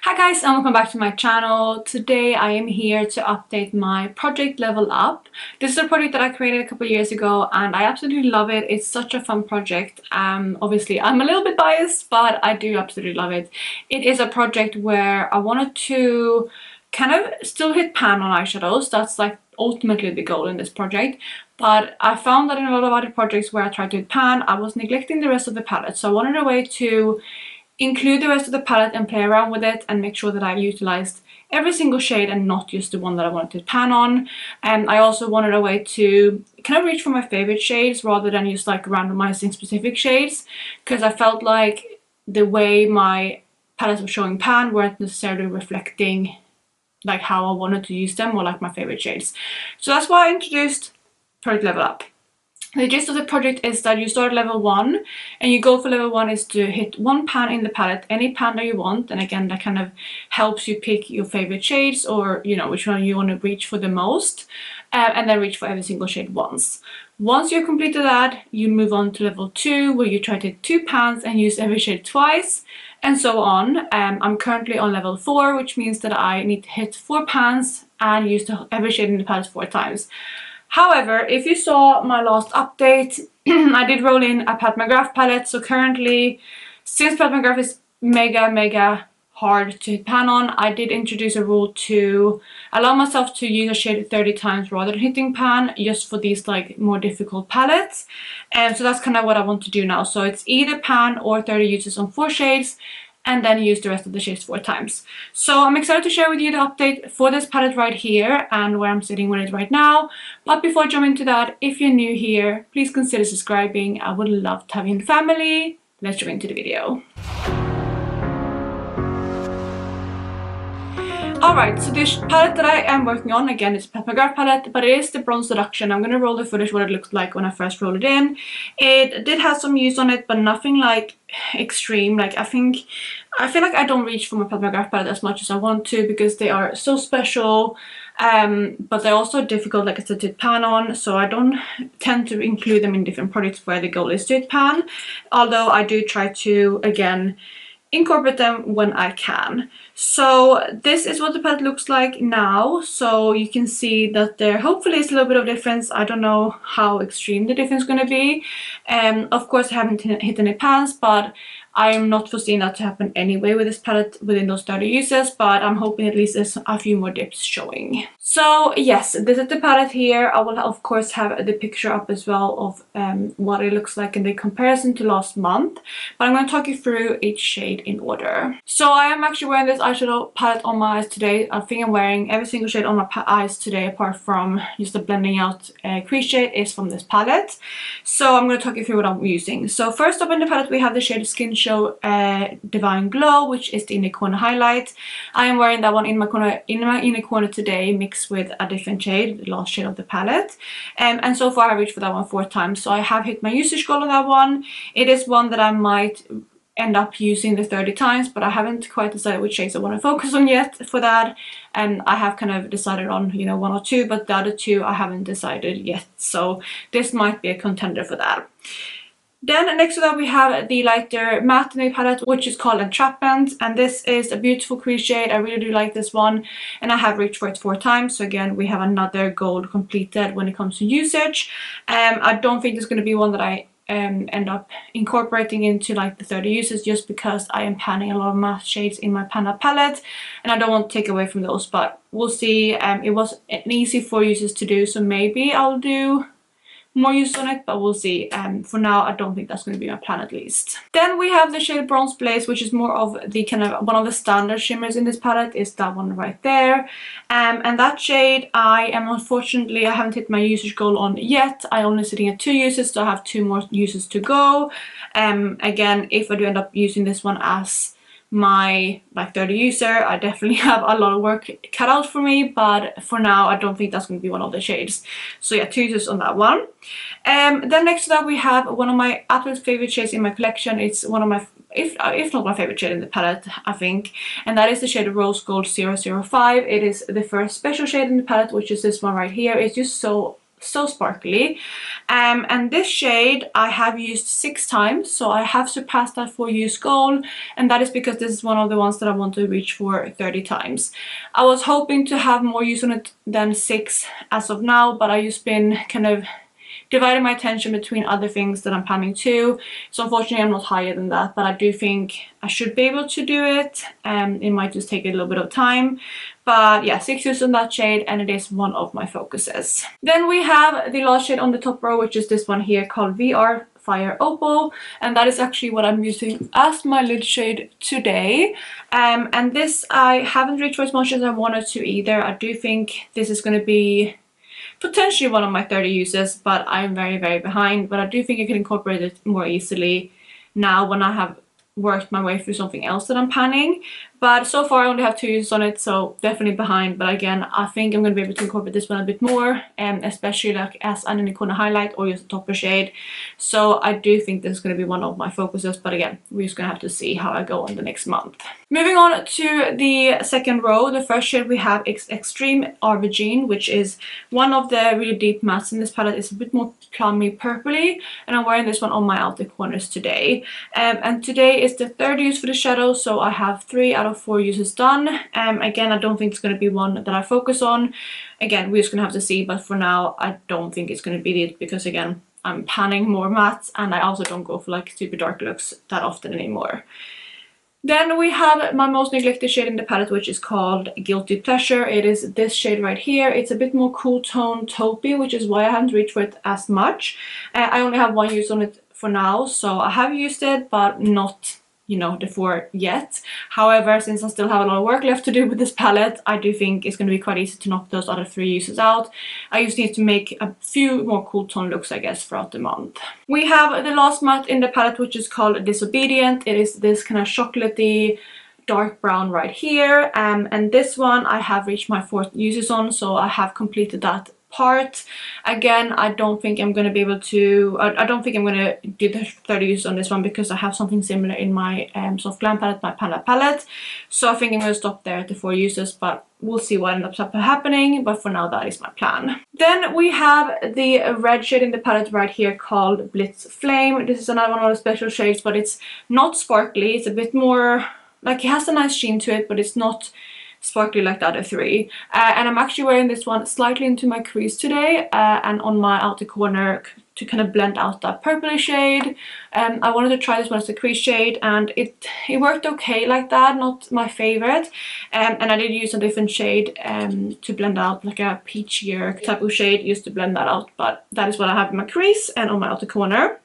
Hi guys, and welcome back to my channel. Today I am here to update my project Level Up. This is a project that I created a couple of years ago and I absolutely love it. It's such a fun project. Obviously I'm a little bit biased, but I do absolutely love it. It is a project where I wanted to kind of still hit pan on eyeshadows. That's like ultimately the goal in this project. But I found that in a lot of other projects where I tried to hit pan, I was neglecting the rest of the palette. So I wanted a way to include the rest of the palette and play around with it and make sure that I utilized every single shade and not just the one that I wanted to pan on. And I also wanted a way to kind of reach for my favorite shades rather than just like randomizing specific shades, because I felt like the way my palettes were showing pan weren't necessarily reflecting like how I wanted to use them or like my favorite shades. So that's why I introduced Project Level Up. The gist of the project is that you start level 1 and your goal for level 1 is to hit one pan in the palette, any pan that you want, and again that kind of helps you pick your favorite shades or which one you want to reach for the most, and then reach for every single shade once. Once you've completed that, you move on to level 2 where you try to hit 2 pans and use every shade twice, and so on. I'm currently on level 4, which means that I need to hit 4 pans and use every shade in the palette 4 times. However, if you saw my last update, I did roll in a Pat McGrath palette. So currently, since Pat McGrath is mega hard to hit pan on, I did introduce a rule to allow myself to use a shade 30 times rather than hitting pan, just for these like more difficult palettes. And so that's kind of what I want to do now. So it's either pan or 30 uses on 4 shades, and then use the rest of the shades 4 times. So I'm excited to share with you the update for this palette right here and where I'm sitting with it right now. But before I jump into that, if you're new here, please consider subscribing. I would love to have you in the family. Let's jump into the video. Alright, so this palette that I am working on, again, it's a Pat McGrath palette, but it is the Bronze Seduction. I'm going to roll the footage what it looked like when I first rolled it in. It did have some use on it, but nothing like extreme. Like I feel like I don't reach for my Pat McGrath palette as much as I want to because they are so special, but they're also difficult, like I said, to pan on, so I don't tend to include them in different projects where the goal is to hit pan, although I do try to, again, incorporate them when I can. So this is what the palette looks like now. So you can see that there hopefully is a little bit of difference. I don't know how extreme the difference is going to be. Of course I haven't hit any pans, but I am not foreseeing that to happen anyway with this palette within those 30 uses, but I'm hoping at least there's a few more dips showing. So yes, this is the palette here. I will of course have the picture up as well of what it looks like in the comparison to last month, but I'm going to talk you through each shade in order. So I am actually wearing this eyeshadow palette on my eyes today. I think I'm wearing every single shade on my eyes today apart from just the blending out crease shade is from this palette. So I'm going to talk you through what I'm using. So first up in the palette we have the shade Skin Show Divine Glow, which is the inner corner highlight. I am wearing that one in my inner corner today, mixed with a different shade, the last shade of the palette. And so far I reached for that one 4 times. So I have hit my usage goal on that one. It is one that I might end up using the 30 times, but I haven't quite decided which shades I want to focus on yet for that. And I have kind of decided on 1 or 2, but the other 2 I haven't decided yet. So this might be a contender for that. Then next to that we have the lighter matte in the palette, which is called Entrapment, and this is a beautiful crease shade. I really do like this one, and I have reached for it 4 times. So again, we have another goal completed when it comes to usage. I don't think it's going to be one that I end up incorporating into like the 30 uses, just because I am panning a lot of matte shades in my Pan palette and I don't want to take away from those, but we'll see. It was an easy 4 uses to do, so maybe I'll do more use on it, but we'll see. For now I don't think that's going to be my plan, at least. Then we have the shade Bronze Blaze, which is more of the kind of one of the standard shimmers in this palette, is that one right there. And that shade I haven't hit my usage goal on yet. I'm only sitting at 2 uses, so I have 2 more uses to go. Again, if I do end up using this one as my like 30 user, I definitely have a lot of work cut out for me, but for now I don't think that's going to be one of the shades. So yeah, 2 uses on that one. Then next to that we have one of my absolute favorite shades in my collection. It's one of my, if not my favorite shade in the palette, I think, and that is the shade Rose Gold 005. It is the first special shade in the palette, which is this one right here. It's just so so sparkly. And this shade I have used 6 times, so I have surpassed that 4 use goal, and that is because this is one of the ones that I want to reach for 30 times. I was hoping to have more use on it than 6 as of now, but I just been kind of dividing my attention between other things that I'm planning to. So unfortunately I'm not higher than that, but I do think I should be able to do it. It might just take a little bit of time. But yeah, 6 uses on that shade, and it is one of my focuses. Then we have the last shade on the top row, which is this one here called VR Fire Opal, and that is actually what I'm using as my lid shade today. And this I haven't reached for as much as I wanted to either. I do think this is going to be potentially one of my 30 uses, but I'm very, very behind. But I do think I can incorporate it more easily now when I have worked my way through something else that I'm panning. But so far I only have 2 uses on it, so definitely behind. But again, I think I'm going to be able to incorporate this one a bit more, especially like as an Icona highlight or just a topper shade. So I do think this is going to be one of my focuses, but again, we're just going to have to see how I go in the next month. Moving on to the second row, the first shade we have is Extreme Aubergine, which is one of the really deep mattes in this palette. It's a bit more plummy purpley, and I'm wearing this one on my outer corners today. And today is the 3rd use for the shadow, so I have 3 out of 4 uses done. Again, I don't think it's going to be one that I focus on. Again, we're just going to have to see, but for now I don't think it's going to be it, because again, I'm panning more mattes, and I also don't go for like super dark looks that often anymore. Then we have my most neglected shade in the palette, which is called Guilty Pleasure. It is this shade right here. It's a bit more cool tone taupey, which is why I haven't reached for it as much. I only have 1 use on it for now, so I have used it, but not, you know, the 4 yet. However, since I still have a lot of work left to do with this palette, I do think it's going to be quite easy to knock those other 3 uses out. I just need to make a few more cool tone looks, I guess, throughout the month. We have the last matte in the palette, which is called Disobedient. It is this kind of chocolatey dark brown right here, and this one I have reached my 4th uses on, so I have completed that part. Again, I don't think I'm going to be able to, I don't think I'm going to do the 30 uses on this one, because I have something similar in my Soft Glam palette, my Pan palette. So I think I'm going to stop there at the 4 uses, but we'll see what ends up happening. But for now, that is my plan. Then we have the red shade in the palette right here called Blitz Flame. This is another one of the special shades, but it's not sparkly. It's a bit more, like, it has a nice sheen to it, but it's not sparkly like the other 3. And I'm actually wearing this one slightly into my crease today, and on my outer corner to kind of blend out that purpley shade. I wanted to try this one as a crease shade, and it worked okay like that, not my favorite. And I did use a different shade to blend out, like a peachier type of shade, used to blend that out, but that is what I have in my crease and on my outer corner.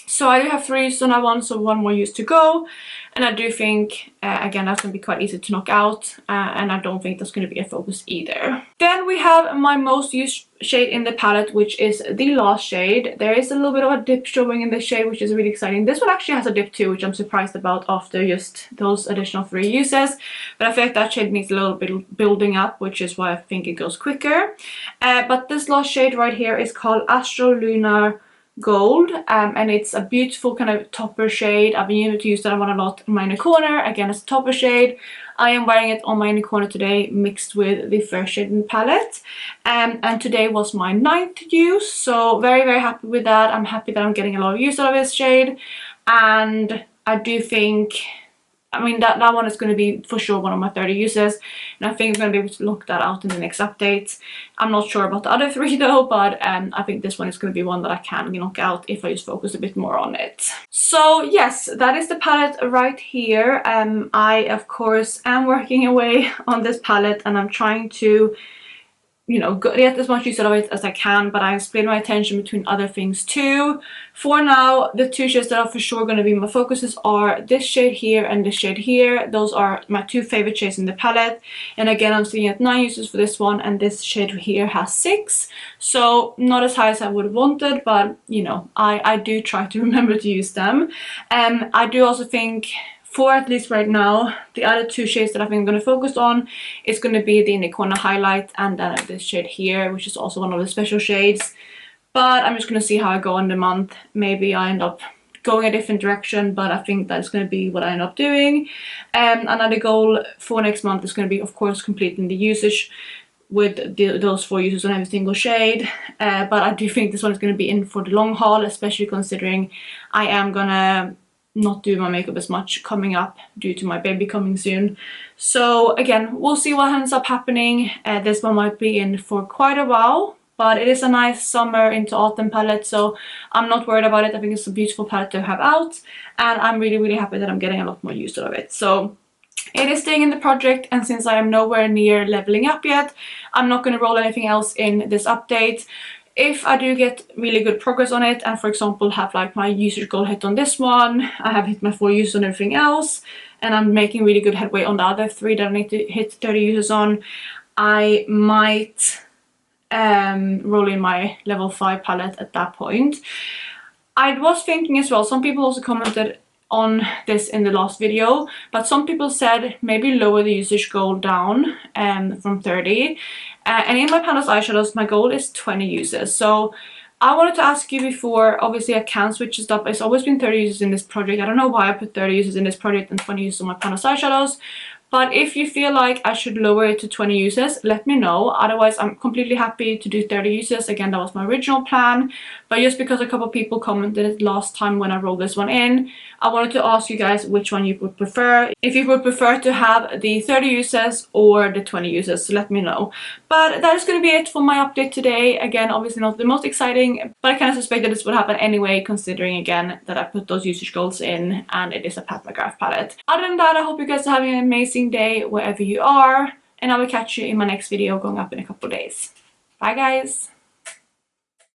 So I do have 3 uses on that one, so 1 more use to go. And I do think, again, that's going to be quite easy to knock out. And I don't think that's going to be a focus either. Then we have my most used shade in the palette, which is the last shade. There is a little bit of a dip showing in this shade, which is really exciting. This one actually has a dip too, which I'm surprised about after just those additional 3 uses. But I feel like that shade needs a little bit building up, which is why I think it goes quicker. But this last shade right here is called Astro Lunar Gold, and it's a beautiful kind of topper shade. I've been using to use that one a lot in my inner corner. Again, it's a topper shade. I am wearing it on my inner corner today, mixed with the first shade in the palette. And today was my 9th use, so very, very happy with that. I'm happy that I'm getting a lot of use out of this shade, and I do think, I mean, that one is going to be for sure one of my 30 uses, and I think I'm going to be able to look that out in the next update. I'm not sure about the other 3 though, but I think this one is going to be one that I can knock out if I just focus a bit more on it. So yes, that is the palette right here. I, of course, am working away on this palette, and I'm trying to, you know, get as much use out of it as I can, but I split my attention between other things too. For now, the 2 shades that are for sure going to be my focuses are this shade here and this shade here. Those are my 2 favorite shades in the palette. And again, I'm sitting at 9 uses for this one, and this shade here has 6. So not as high as I would have wanted, but you know, I do try to remember to use them. I do also think, for at least right now, the other 2 shades that I think I'm going to focus on is going to be the Icona highlight, and then this shade here, which is also one of the special shades. But I'm just going to see how I go in the month. Maybe I end up going a different direction, but I think that's going to be what I end up doing. Another goal for next month is going to be, of course, completing the usage with those 4 uses on every single shade, but I do think this one is going to be in for the long haul, especially considering I am gonna not do my makeup as much coming up due to my baby coming soon. So again, we'll see what ends up happening. This one might be in for quite a while, but it is a nice summer into autumn palette, so I'm not worried about it. I think it's a beautiful palette to have out, and I'm really happy that I'm getting a lot more use out of it. So it is staying in the project, and since I am nowhere near leveling up yet, I'm not going to roll anything else in this update. If I do get really good progress on it, and for example have like my usage goal hit on this one, I have hit my 4 uses on everything else, and I'm making really good headway on the other 3 that I need to hit 30 uses on, I might roll in my level 5 palette at that point. I was thinking as well, some people also commented on this in the last video, but some people said maybe lower the usage goal down from 30. And in my Pan Those Eyeshadows, my goal is 20 uses. So I wanted to ask you before, obviously I can switch this up. It's always been 30 uses in this project. I don't know why I put 30 uses in this project and 20 uses on my Pan Those Eyeshadows. But if you feel like I should lower it to 20 uses, let me know. Otherwise, I'm completely happy to do 30 uses. Again, that was my original plan. But just because a couple of people commented last time when I rolled this one in, I wanted to ask you guys which one you would prefer. If you would prefer to have the 30 uses or the 20 uses, so let me know. But that is going to be it for my update today. Again, obviously not the most exciting, but I kind of suspected this would happen anyway, considering again that I put those usage goals in and it is a Pat McGrath palette. Other than that, I hope you guys are having an amazing day wherever you are, and I will catch you in my next video going up in a couple of days. Bye guys!